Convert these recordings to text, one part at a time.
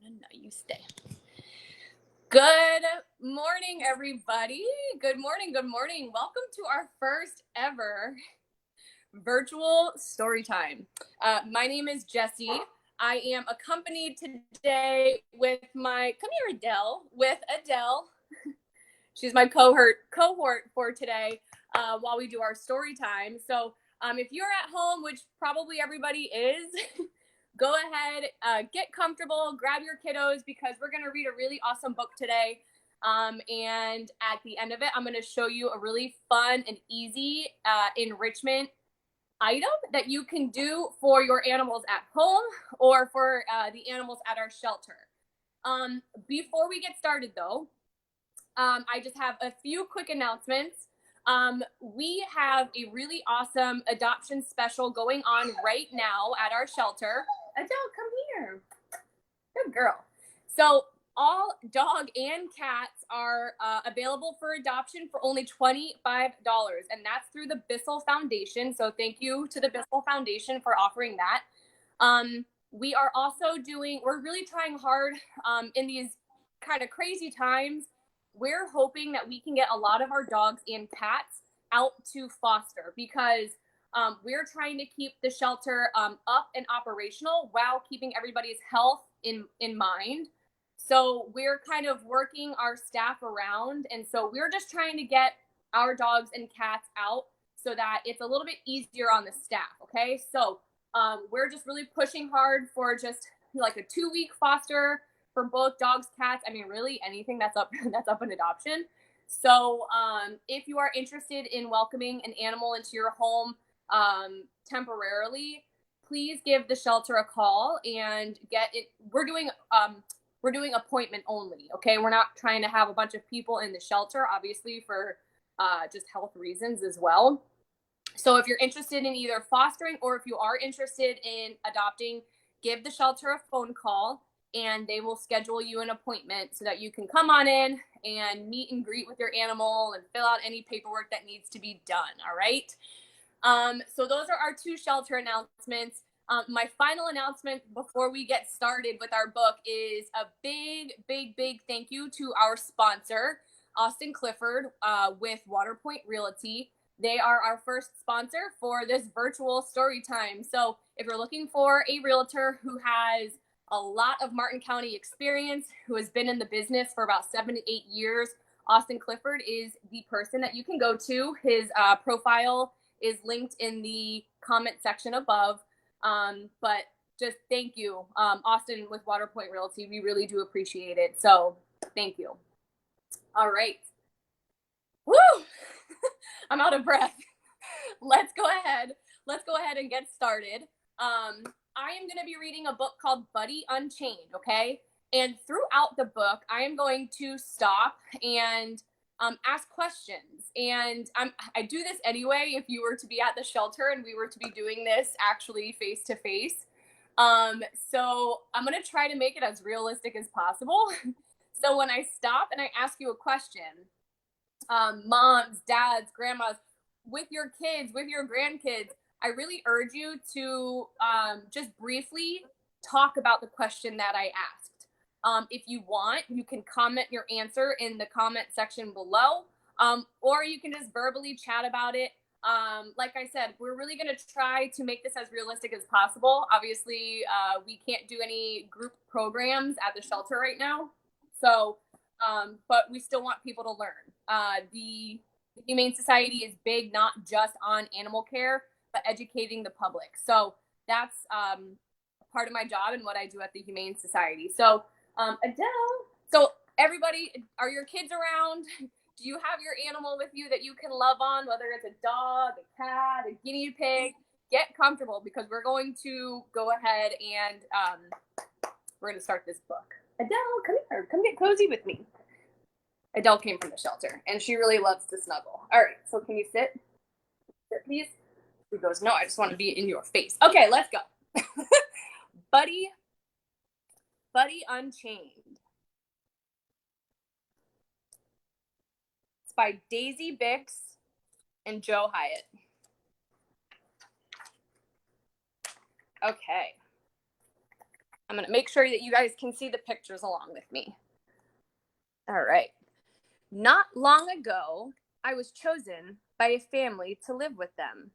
No, you stay. Good morning, everybody. Good morning. Good morning. Welcome to our first ever virtual story time. My name is Jessie. I am accompanied today with come here, Adele, with Adele. She's my cohort for today while we do our story time. So if you're at home, which probably everybody is, go ahead, get comfortable, grab your kiddos, because we're going to read a really awesome book today. And at the end of it, I'm going to show you a really fun and easy enrichment item that you can do for your animals at home or for the animals at our shelter. Before we get started, though, I just have a few quick announcements. We have a really awesome adoption special going on right now at our shelter. Adele, come here. Good girl. So all dog and cats are available for adoption for only $25, and that's through the Bissell Foundation. So thank you to the Bissell Foundation for offering that. We are also we're really trying hard in these kind of crazy times. We're hoping that we can get a lot of our dogs and cats out to foster, because we're trying to keep the shelter up and operational while keeping everybody's health in mind. So we're kind of working our staff around. And so we're just trying to get our dogs and cats out so that it's a little bit easier on the staff. Okay. So we're just really pushing hard for just like a 2-week foster for both dogs, cats. I mean, really anything that's up in adoption. So if you are interested in welcoming an animal into your home temporarily, please give the shelter a call and get it. We're doing appointment only. Okay. We're not trying to have a bunch of people in the shelter, obviously, for just health reasons as well. So if you're interested in either fostering or if you are interested in adopting, give the shelter a phone call and they will schedule you an appointment so that you can come on in and meet and greet with your animal and fill out any paperwork that needs to be done. All right. So those are our 2 shelter announcements. My final announcement before we get started with our book is a big thank you to our sponsor, Jessie Clifford, with Waterpoint Realty. They are our first sponsor for this virtual story time. So if you're looking for a realtor who has a lot of Martin County experience, who has been in the business for about 7 to 8 years, Jessie Clifford is the person that you can go to. His profile is linked in the comment section above. But just thank you, Austin with Waterpoint Realty. We really do appreciate it. So thank you. All right. Woo! I'm out of breath. Let's go ahead and get started. I am going to be reading a book called Budy Unchained, okay? And throughout the book, I am going to stop and ask questions. And I do this anyway if you were to be at the shelter and we were to be doing this actually face to face. So I'm going to try to make it as realistic as possible. So when I stop and I ask you a question, moms, dads, grandmas, with your kids, with your grandkids, I really urge you to just briefly talk about the question that I asked. If you want, you can comment your answer in the comment section below, or you can just verbally chat about it. Like I said, we're really going to try to make this as realistic as possible. Obviously, we can't do any group programs at the shelter right now. So, but we still want people to learn. The Humane Society is big, not just on animal care, but educating the public. So that's part of my job and what I do at the Humane Society. So Adele, so everybody, are your kids around? Do you have your animal with you that you can love on, whether it's a dog, a cat, a guinea pig? Get comfortable, because we're going to go ahead and we're going to start this book. Adele, come here. Come get cozy with me. Adele came from the shelter, and she really loves to snuggle. All right, so can you sit? Sit, please. She goes, no, I just want to be in your face. Okay, let's go. Budy Unchained. It's by Daisy Bix and Joe Hyatt. Okay. I'm going to make sure that you guys can see the pictures along with me. All right. Not long ago, I was chosen by a family to live with them.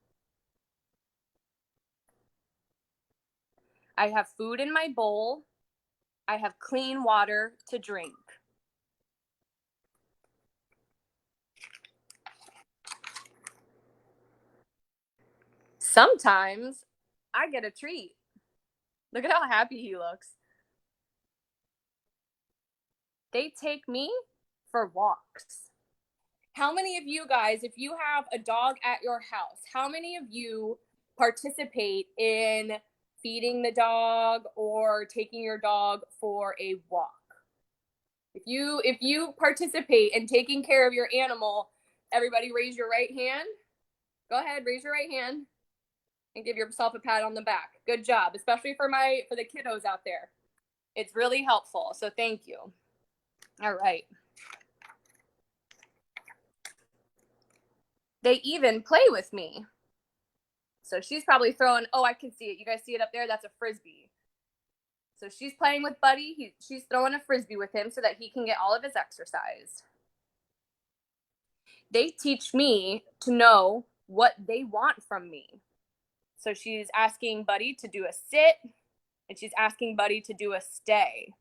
I have food in my bowl. I have clean water to drink. Sometimes I get a treat. Look at how happy he looks. They take me for walks. How many of you guys, if you have a dog at your house, how many of you participate in feeding the dog or taking your dog for a walk? If you participate in taking care of your animal, everybody raise your right hand. Go ahead, raise your right hand and give yourself a pat on the back. Good job, especially for the kiddos out there. It's really helpful, so thank you. All right. They even play with me. So she's probably throwing, oh, I can see it. You guys see it up there? That's a Frisbee. So she's playing with Buddy. She's throwing a Frisbee with him so that he can get all of his exercise. They teach me to know what they want from me. So she's asking Buddy to do a sit, and she's asking Buddy to do a stay.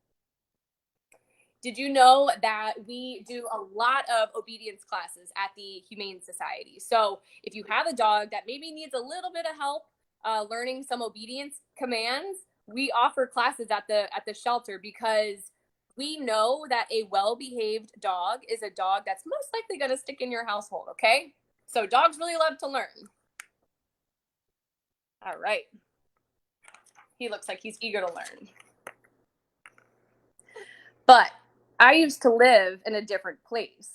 Did you know that we do a lot of obedience classes at the Humane Society? So if you have a dog that maybe needs a little bit of help learning some obedience commands, we offer classes at the shelter because we know that a well-behaved dog is a dog that's most likely going to stick in your household, okay? So dogs really love to learn. All right. He looks like he's eager to learn. But I used to live in a different place.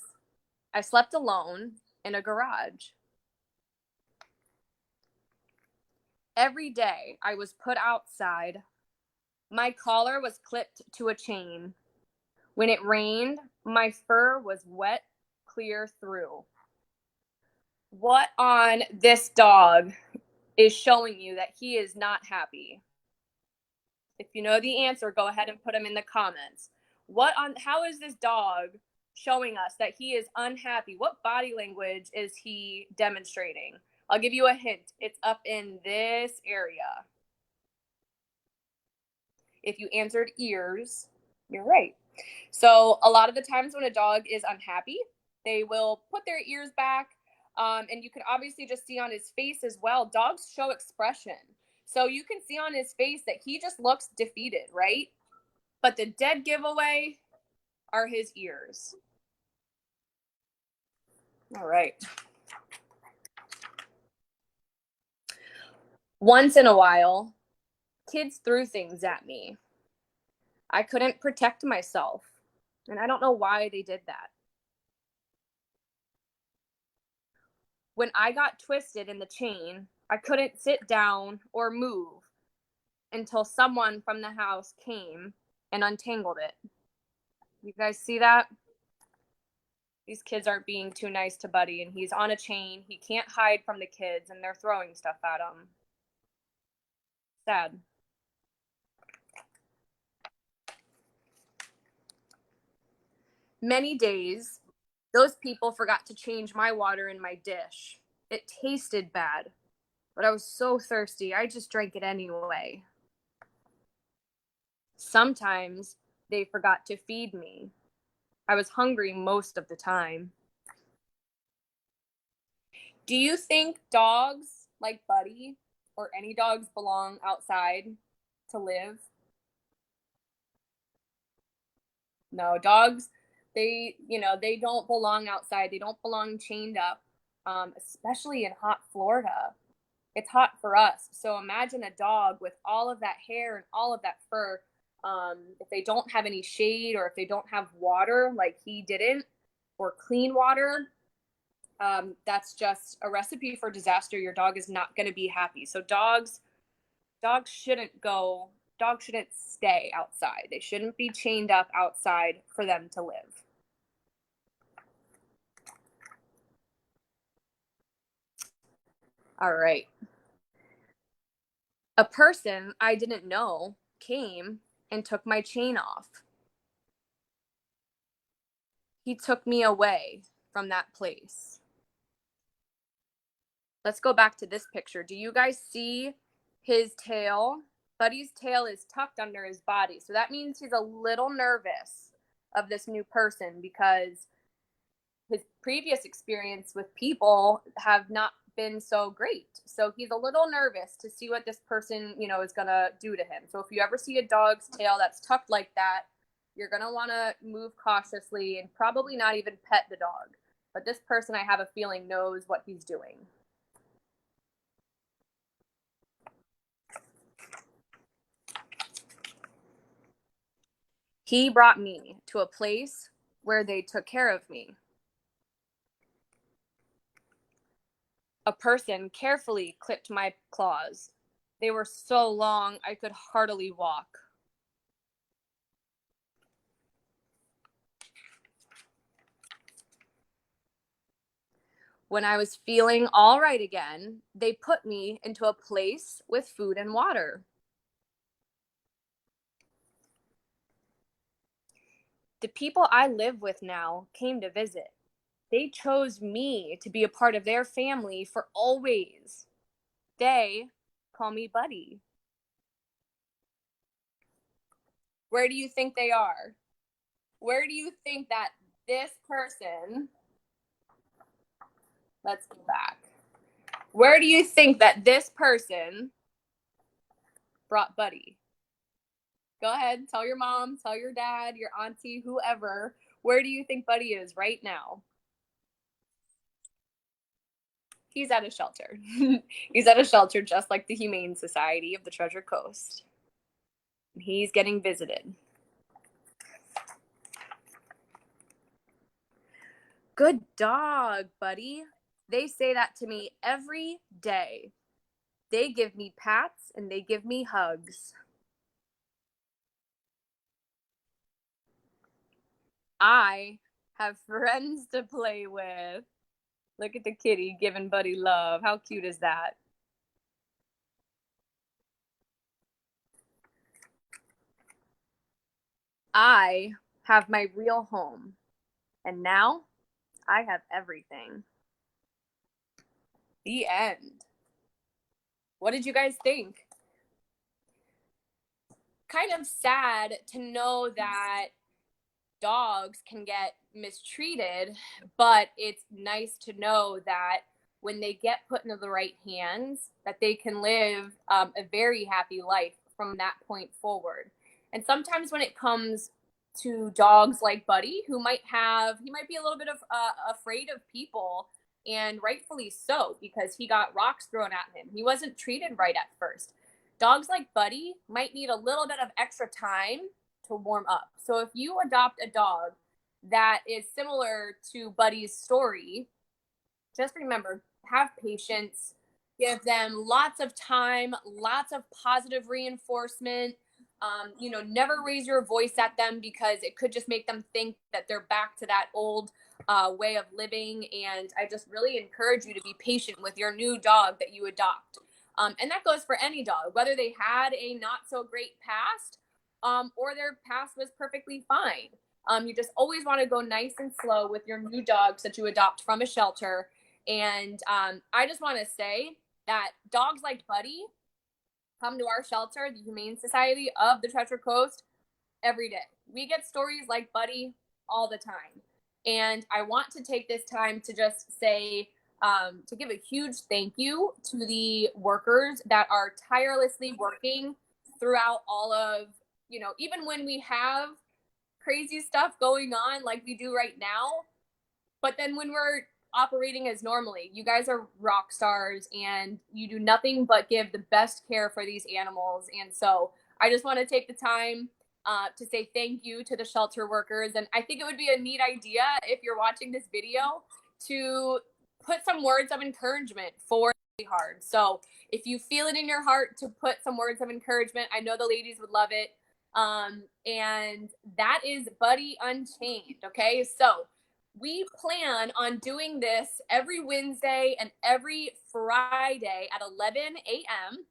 I slept alone in a garage. Every day I was put outside. My collar was clipped to a chain. When it rained, my fur was wet clear through. What on this dog is showing you that he is not happy? If you know the answer, go ahead and put them in the comments. How is this dog showing us that he is unhappy? What body language is he demonstrating? I'll give you a hint. It's up in this area. If you answered ears, you're right. So a lot of the times when a dog is unhappy, they will put their ears back. And you can obviously just see on his face as well. Dogs show expression. So you can see on his face that he just looks defeated, right? But the dead giveaway are his ears. All right. Once in a while, kids threw things at me. I couldn't protect myself, and I don't know why they did that. When I got twisted in the chain, I couldn't sit down or move until someone from the house came and untangled it. You guys see that? These kids aren't being too nice to Buddy, and he's on a chain. He can't hide from the kids, and they're throwing stuff at him. Sad. Many days, those people forgot to change my water in my dish. It tasted bad, but I was so thirsty, I just drank it anyway. Sometimes they forgot to feed me. I was hungry most of the time. Do you think dogs like Buddy or any dogs belong outside to live? No, dogs, they don't belong outside. They don't belong chained up, especially in hot Florida. It's hot for us. So imagine a dog with all of that hair and all of that fur. If they don't have any shade or if they don't have water like he didn't, or clean water, that's just a recipe for disaster. Your dog is not going to be happy. So dogs shouldn't stay outside. They shouldn't be chained up outside for them to live. All right. A person I didn't know came and took my chain off. He took me away from that place. Let's go back to this picture. Do you guys see his tail? Budy's tail is tucked under his body. So that means he's a little nervous of this new person because his previous experience with people have not been so great. So he's a little nervous to see what this person, is going to do to him. So if you ever see a dog's tail that's tucked like that, you're going to want to move cautiously and probably not even pet the dog. But this person, I have a feeling, knows what he's doing. He brought me to a place where they took care of me. A person carefully clipped my claws. They were so long, I could hardly walk. When I was feeling all right again, they put me into a place with food and water. The people I live with now came to visit. They chose me to be a part of their family for always. They call me Budy. Where do you think they are? Where do you think that this person, let's go back. Where do you think that this person brought Budy? Go ahead, tell your mom, tell your dad, your auntie, whoever. Where do you think Budy is right now? He's at a shelter. He's at a shelter just like the Humane Society of the Treasure Coast. He's getting visited. Good dog, Budy. They say that to me every day. They give me pats and they give me hugs. I have friends to play with. Look at the kitty giving Budy love. How cute is that? I have my real home. And now I have everything. The end. What did you guys think? Kind of sad to know that dogs can get mistreated, but it's nice to know that when they get put into the right hands, that they can live a very happy life from that point forward. And sometimes when it comes to dogs like Budy, he might be a little bit of afraid of people, and rightfully so, because he got rocks thrown at him. He wasn't treated right at first. Dogs like Budy might need a little bit of extra time to warm up. So if you adopt a dog that is similar to Budy's story, just remember, have patience, give them lots of time, lots of positive reinforcement. Never raise your voice at them because it could just make them think that they're back to that old way of living. And I just really encourage you to be patient with your new dog that you adopt. And that goes for any dog, whether they had a not so great past or their past was perfectly fine. You just always want to go nice and slow with your new dogs that you adopt from a shelter. And I just want to say that dogs like Budy come to our shelter, the Humane Society of the Treasure Coast, every day. We get stories like Budy all the time. And I want to take this time to just say, to give a huge thank you to the workers that are tirelessly working throughout all of, even when we have crazy stuff going on like we do right now, but then when we're operating as normally, you guys are rock stars and you do nothing but give the best care for these animals. And so I just want to take the time to say thank you to the shelter workers. And I think it would be a neat idea if you're watching this video to put some words of encouragement for hard. So if you feel it in your heart to put some words of encouragement, I know the ladies would love it. And that is Budy Unchained. Okay, so we plan on doing this every Wednesday and every Friday at 11 a.m.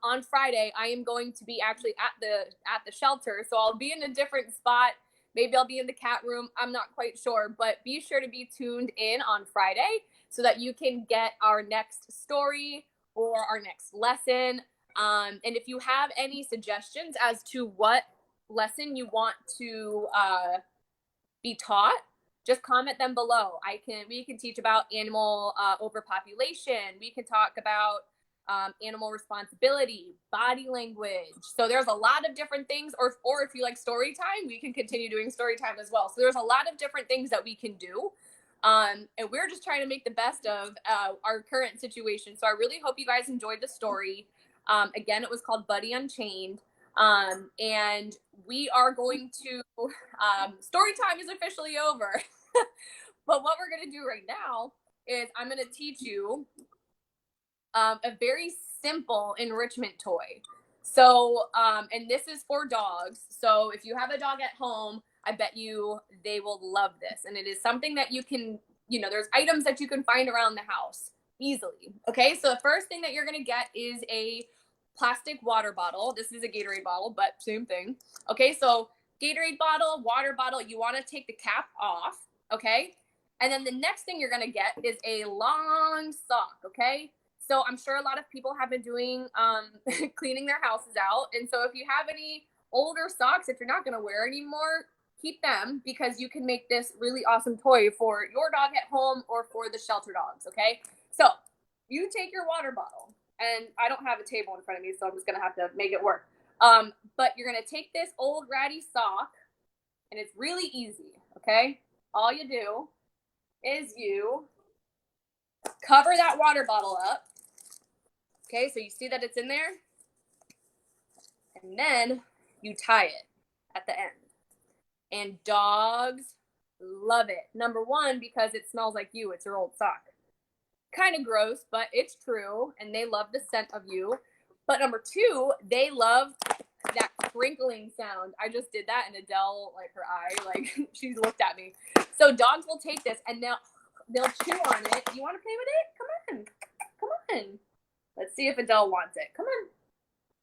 on Friday, I am going to be actually at the shelter. So I'll be in a different spot. Maybe I'll be in the cat room. I'm not quite sure, but be sure to be tuned in on Friday so that you can get our next story or our next lesson. And if you have any suggestions as to what lesson you want to be taught, just comment them below. We can teach about animal overpopulation. We can talk about animal responsibility, body language. So there's a lot of different things, or if you like story time, we can continue doing story time as well. So there's a lot of different things that we can do. And we're just trying to make the best of our current situation. So I really hope you guys enjoyed the story. Again, it was called Budy Unchained. And we are going to, story time is officially over. But what we're going to do right now is I'm going to teach you a very simple enrichment toy. So, and this is for dogs. So if you have a dog at home, I bet you they will love this. And it is something that you can, there's items that you can find around the house easily. Okay. So the first thing that you're going to get is a plastic water bottle. This is a Gatorade bottle, but same thing. Okay. So Gatorade bottle, water bottle, you want to take the cap off. Okay. And then the next thing you're going to get is a long sock. Okay. So I'm sure a lot of people have been doing, cleaning their houses out. And so if you have any older socks, if you're not going to wear anymore, keep them, because you can make this really awesome toy for your dog at home or for the shelter dogs. Okay. So you take your water bottle, and I don't have a table in front of me, so I'm just going to have to make it work. But you're going to take this old ratty sock, and it's really easy. Okay. All you do is you cover that water bottle up. Okay, so you see that it's in there, and then you tie it at the end. And dogs love it. Number one, because it smells like you. It's your old sock. Kind of gross, but it's true, and they love the scent of you. But number two, they love that crinkling sound. I just did that, and Adele, like her eye, she looked at me. So dogs will take this, and they'll chew on it. You want to play with it? Come on. Come on. Let's see if Adele wants it. Come on.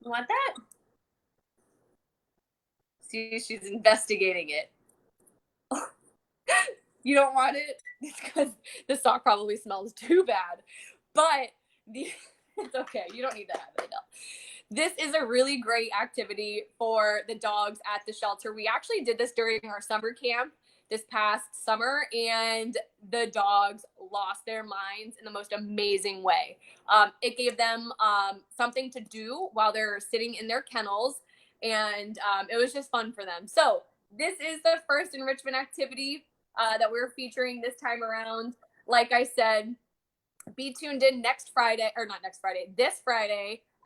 You want that? See, she's investigating it. You don't want it? It's because the sock probably smells too bad. But it's okay. You don't need to have it, Adele. This is a really great activity for the dogs at the shelter. We actually did this during our summer camp this past summer, and the dogs lost their minds in the most amazing way. It gave them something to do while they're sitting in their kennels, and it was just fun for them. So this is the first enrichment activity that we're featuring this time around. Like I said, be tuned in this Friday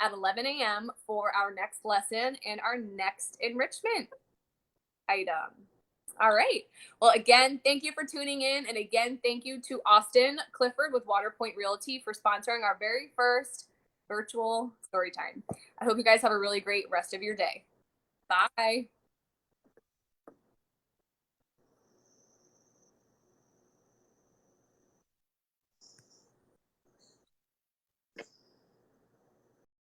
at 11 a.m. for our next lesson and our next enrichment item. All right. Well, again, thank you for tuning in. And again, thank you to Jessie Clifford with Waterpoint Realty for sponsoring our very first virtual story time. I hope you guys have a really great rest of your day. Bye.